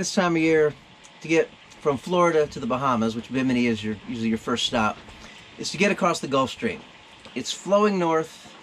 this time of year to get from Florida to the Bahamas, which Bimini is usually your first stop, is to get across the Gulf Stream. It's flowing north,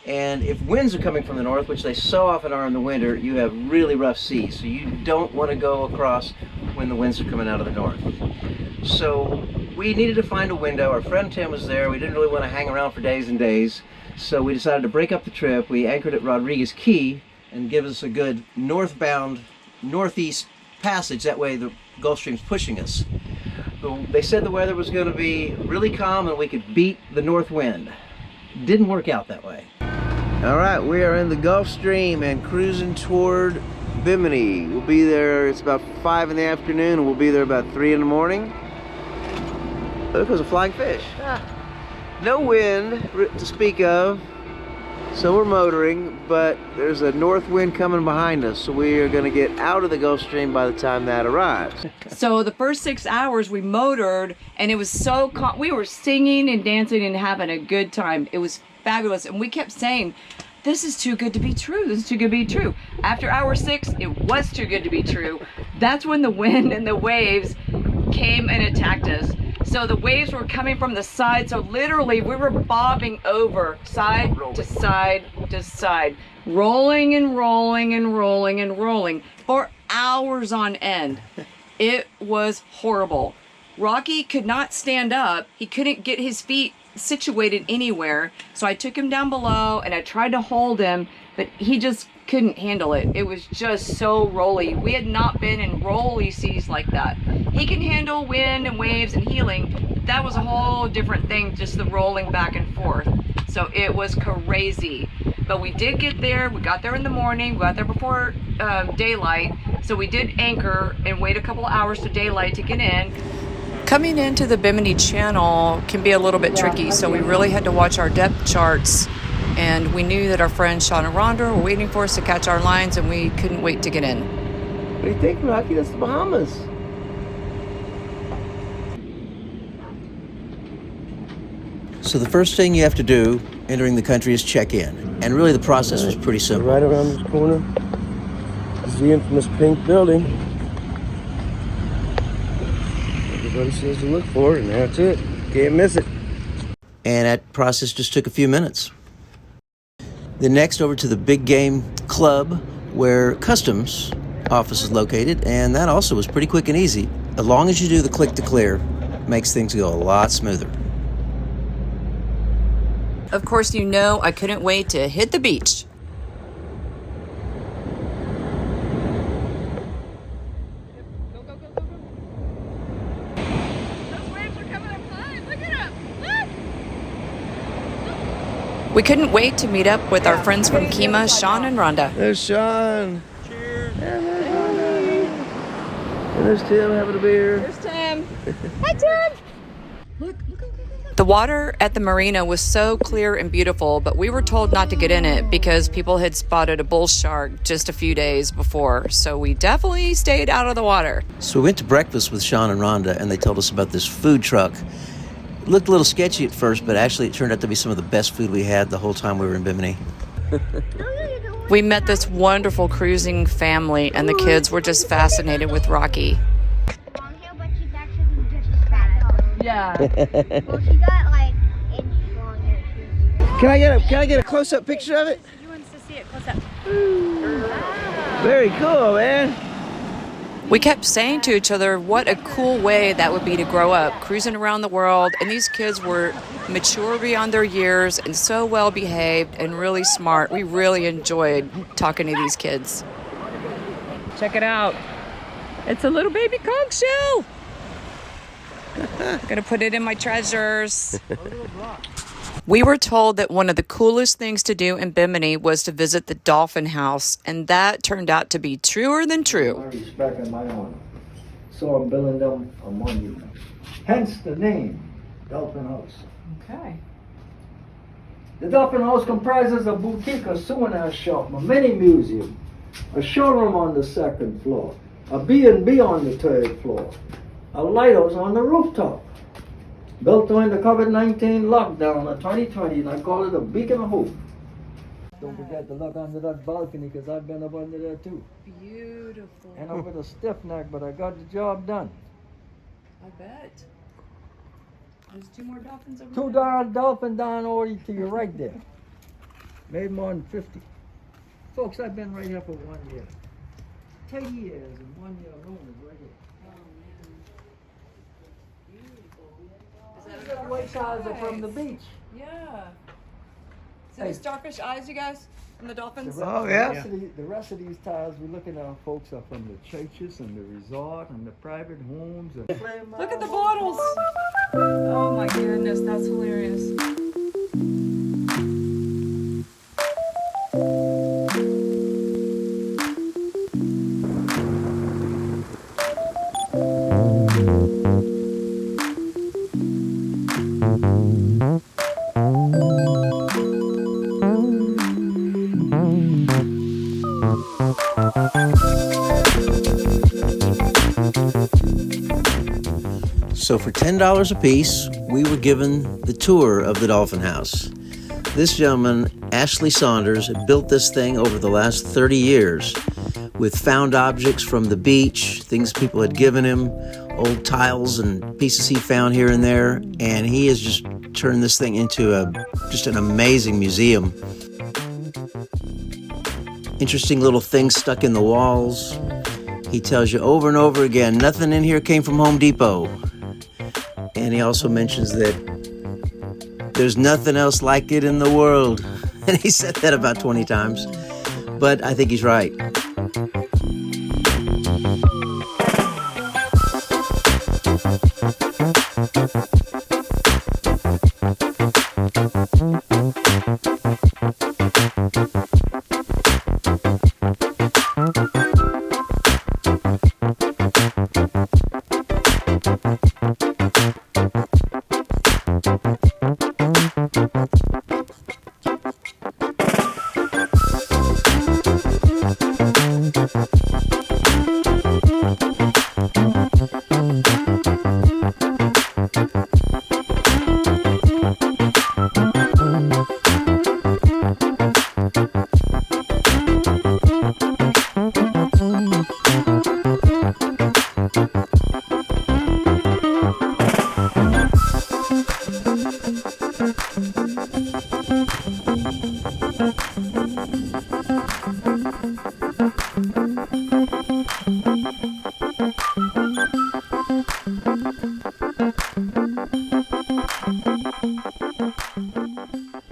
and if winds are coming from the north, which they so often are in the winter, you have really rough seas. So you don't want to go across when the winds are coming out of the north. So we needed to find a window. Our friend Tim was there. We didn't really want to hang around for days and days. So we decided to break up the trip. We anchored at Rodriguez Key and give us a good northbound, northeast passage. That way the Gulf Stream's pushing us. They said the weather was going to be really calm and we could beat the north wind. Didn't work out that way. All right, we are in the Gulf Stream and cruising toward Bimini. We'll be there, it's about 5 in the afternoon, and we'll be there about 3 in the morning. Look, there's a flying fish. No wind to speak of, so we're motoring, but there's a north wind coming behind us, so we are going to get out of the Gulf Stream by the time that arrives. So the first 6 hours we motored, and it was so we were singing and dancing and having a good time. It was fabulous, and we kept saying, this is too good to be true. This is too good to be true. After hour 6, it was too good to be true. That's when the wind and the waves came and attacked us. So the waves were coming from the side, so literally we were bobbing over side to side to side, rolling and rolling and rolling and rolling for hours on end. It was horrible. Rocky could not stand up. He couldn't get his feet situated anywhere, so I took him down below and I tried to hold him, but he just couldn't handle it. It was just so rolly. We had not been in rolly seas like that. He can handle wind and waves and heeling, but that was a whole different thing, just the rolling back and forth. So it was crazy. But we did get there. We got there in the morning. We got there before daylight, so we did anchor and wait a couple hours to daylight to get in. Coming into the Bimini Channel can be a little bit tricky, so we really had to watch our depth charts, and we knew that our friends Sean and Rhonda were waiting for us to catch our lines, and we couldn't wait to get in. What do you think, Rocky? That's the Bahamas. So the first thing you have to do entering the country is check in, and really the process was pretty simple. Right around this corner is the infamous pink building. Everybody says to look for it, and that's it. Can't miss it. And that process just took a few minutes. Then next over to the Big Game Club, where Customs office is located, and that also was pretty quick and easy. As long as you do the click to clear, makes things go a lot smoother. Of course, you know I couldn't wait to hit the beach. We couldn't wait to meet up with our friends from Kima, Sean and Rhonda. There's Sean. Cheers. And there's Rhonda. And there's Tim having a beer. There's Tim. Hi, Tim. Look. The water at the marina was so clear and beautiful, but we were told not to get in it because people had spotted a bull shark just a few days before. So we definitely stayed out of the water. So we went to breakfast with Sean and Rhonda, and they told us about this food truck. It looked a little sketchy at first, but actually it turned out to be some of the best food we had the whole time we were in Bimini. We met this wonderful cruising family, and the kids were just fascinated with Rocky. Yeah. Well, she got like inch long hair. Can I get a close-up picture of it? He wants to see it close up. Very cool, man. We kept saying to each other what a cool way that would be to grow up, cruising around the world, and these kids were mature beyond their years and so well behaved and really smart. We really enjoyed talking to these kids. Check it out. It's a little baby conch shell. Gonna put it in my treasures. We were told that one of the coolest things to do in Bimini was to visit the Dolphin House, and that turned out to be truer than true. My respect and my honor. So I'm billing them among you. Hence the name, Dolphin House. Okay. The Dolphin House comprises a boutique, a souvenir shop, a mini museum, a showroom on the second floor, a B&B on the third floor, a lighthouse on the rooftop. Built during the COVID-19 lockdown of 2020, and I call it a beacon of hope. Don't forget to look under that balcony because I've been up under there too. Beautiful. And I'm with a stiff neck, but I got the job done. I bet. There's 2 more dolphins over Two there. dolphin down over to your right there. Made more than 50. Folks, I've been right here for 1 year. 10 years and 1 year alone is right here. Is The white tiles are from the beach. Yeah. So Hey. the starfish eyes, you guys, from the dolphins? Oh, yeah. The rest of these tiles we're looking at, folks, are from the churches and the resort and the private homes. And Look at the bottles. Oh my goodness, that's hilarious. So for $10 a piece, we were given the tour of the Dolphin House. This gentleman, Ashley Saunders, had built this thing over the last 30 years with found objects from the beach, things people had given him, old tiles and pieces he found here and there, and he has just turned this thing into just an amazing museum. Interesting little things stuck in the walls. He tells you over and over again, nothing in here came from Home Depot. And he also mentions that there's nothing else like it in the world. And he said that about 20 times. But I think he's right.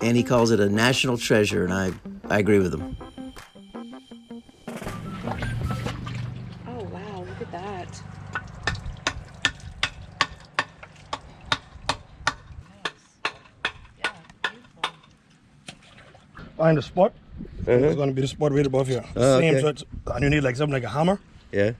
And he calls it a national treasure, and I agree with him. Oh wow, look at that. Yeah, beautiful. Find a spot. Uh-huh. It's going to be the spot right above here. Oh, Same, okay. so it's, and you need like something like a hammer. Yeah.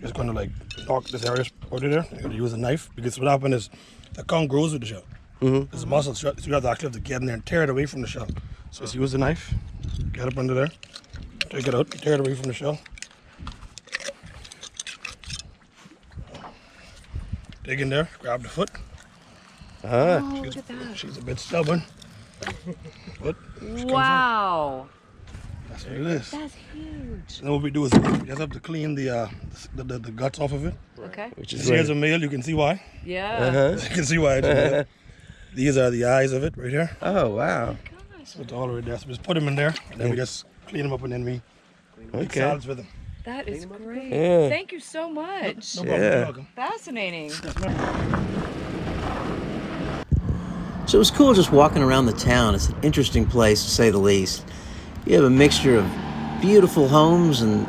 Just going to like knock this area out of there. You're going to use a knife because what happens is the conch grows with the shell. Mm-hmm. There's a muscle, so you have to actually have to get in there and tear it away from the shell. So just use the knife, get up under there, take it out, tear it away from the shell. Dig in there, grab the foot. Oh, look at that. She's a bit stubborn. But Wow. that's what it is. That's huge. Then what we do is we just have to clean the guts off of it. Okay. Which You is see, as a male, you can see why. Yeah. Uh-huh. You can see why it's a male. These are the eyes of it right here. Oh, wow. So it's all right there. So we just put them in there, and then we just clean them up, and then we make Okay. salads with them. That is great. Yeah. Thank you so much. No problem. Yeah. You're welcome. Fascinating. So it was cool just walking around the town. It's an interesting place, to say the least. You have a mixture of beautiful homes and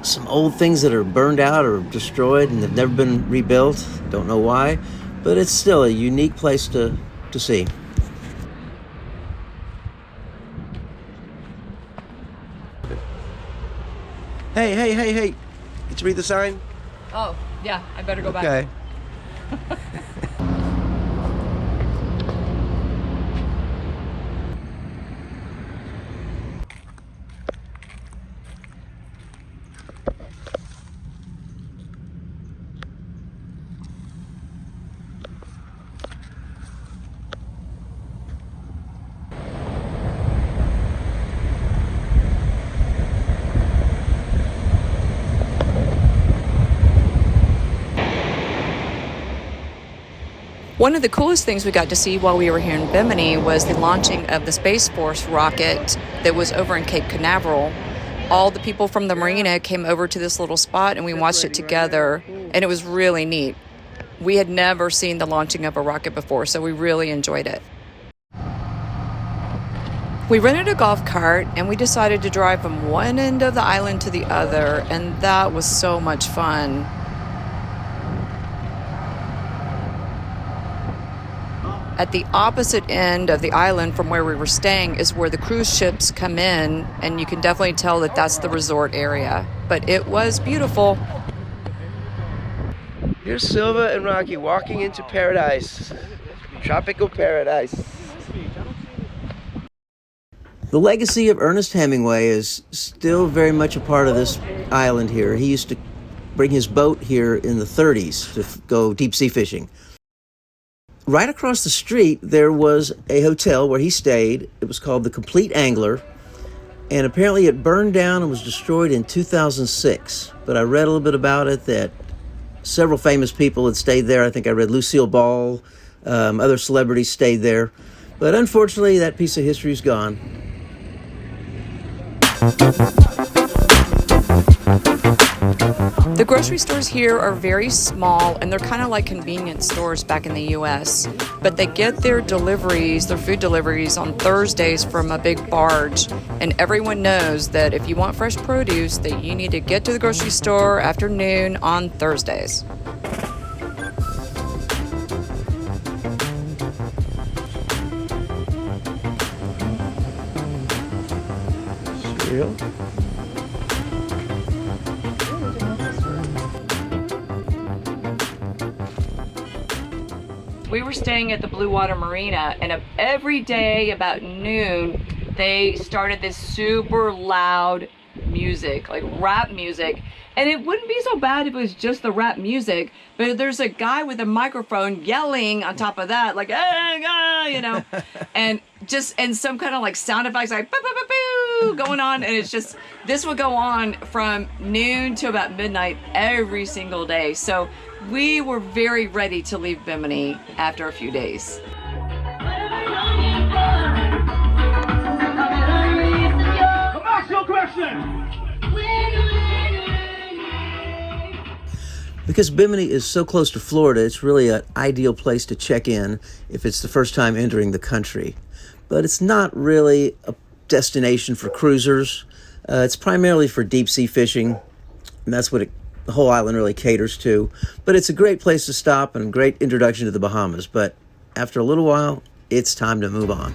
some old things that are burned out or destroyed and have never been rebuilt. Don't know why, but it's still a unique place to see. Hey. Did you read the sign? Oh, yeah, I better go back. Okay. One of the coolest things we got to see while we were here in Bimini was the launching of the Space Force rocket that was over in Cape Canaveral. All the people from the marina came over to this little spot and we watched it together, and it was really neat. We had never seen the launching of a rocket before, so we really enjoyed it. We rented a golf cart and we decided to drive from one end of the island to the other, and that was so much fun. At the opposite end of the island from where we were staying is where the cruise ships come in, and you can definitely tell that that's the resort area. But it was beautiful. Here's Silva and Rocky walking into paradise. Tropical paradise. The legacy of Ernest Hemingway is still very much a part of this island here. He used to bring his boat here in the 30s to go deep sea fishing. Right across the street, there was a hotel where he stayed. It was called the Complete Angler, and apparently it burned down and was destroyed in 2006. But I read a little bit about it, that several famous people had stayed there. I think I read Lucille Ball, other celebrities stayed there. But unfortunately, that piece of history is gone. The grocery stores here are very small, and they're kind of like convenience stores back in the US, but they get their deliveries, their food deliveries on Thursdays from a big barge, and everyone knows that if you want fresh produce, that you need to get to the grocery store after noon on Thursdays. Cereal. We were staying at the Blue Water Marina, and every day about noon, they started this super loud music, like rap music. And it wouldn't be so bad if it was just the rap music, but there's a guy with a microphone yelling on top of that, like, hey, guy, you know, and some kind of like sound effects, like, boo, boo, boo, boo, going on. And it's just, this would go on from noon to about midnight every single day. So we were very ready to leave Bimini after a few days. Commercial question. Because Bimini is so close to Florida, it's really an ideal place to check in if it's the first time entering the country. But it's not really a destination for cruisers. It's primarily for deep sea fishing, and that's what the whole island really caters to. But it's a great place to stop and a great introduction to the Bahamas. But after a little while, it's time to move on.